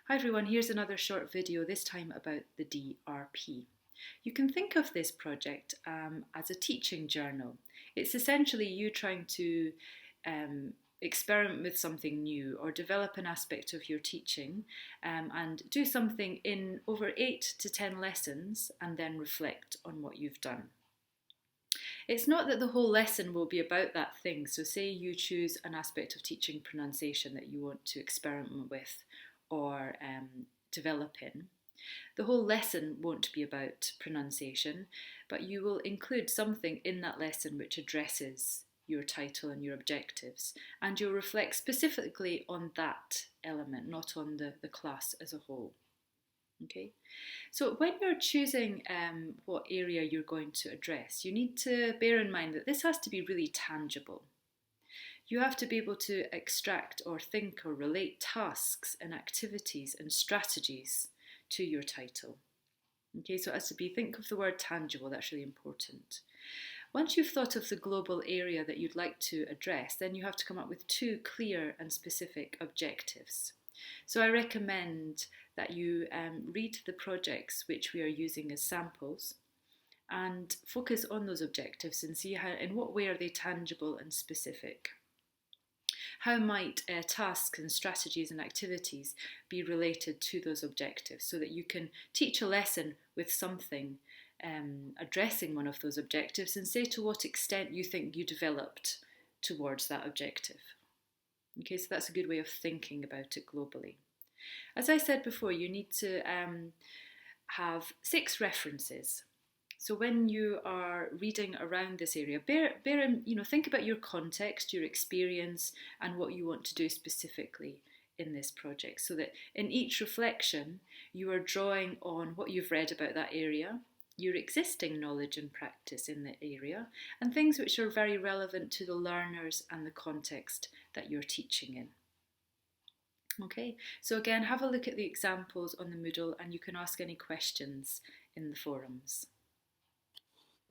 Hi everyone, here's another short video, this time about the DRP. You can think of this project as a teaching journal. It's essentially you trying to experiment with something new or develop an aspect of your teaching and do something in over 8 to 10 lessons and then reflect on what you've done. It's not that the whole lesson will be about that thing. So say you choose an aspect of teaching pronunciation that you want to experiment with or develop in. The whole lesson won't be about pronunciation, but you will include something in that lesson which addresses your title and your objectives, and you'll reflect specifically on that element, not on the class as a whole. Okay, so when you're choosing what area you're going to address, you need to bear in mind that this has to be really tangible. You have to be able to extract or think or relate tasks and activities and strategies to your title. Okay, so it has to be, think of the word tangible, that's really important. Once you've thought of the global area that you'd like to address, then you have to come up with 2 clear and specific objectives. So I recommend that you read the projects which we are using as samples and focus on those objectives and see how, in what way are they tangible and specific. How might tasks and strategies and activities be related to those objectives so that you can teach a lesson with something addressing one of those objectives and say to what extent you think you developed towards that objective. Okay, so that's a good way of thinking about it globally. As I said before, you need to have 6 references. So when you are reading around this area, think about your context, your experience, and what you want to do specifically in this project, so that in each reflection you are drawing on what you've read about that area, your existing knowledge and practice in the area, and things which are very relevant to the learners and the context that you're teaching in. Okay, so again, have a look at the examples on the Moodle and you can ask any questions in the forums.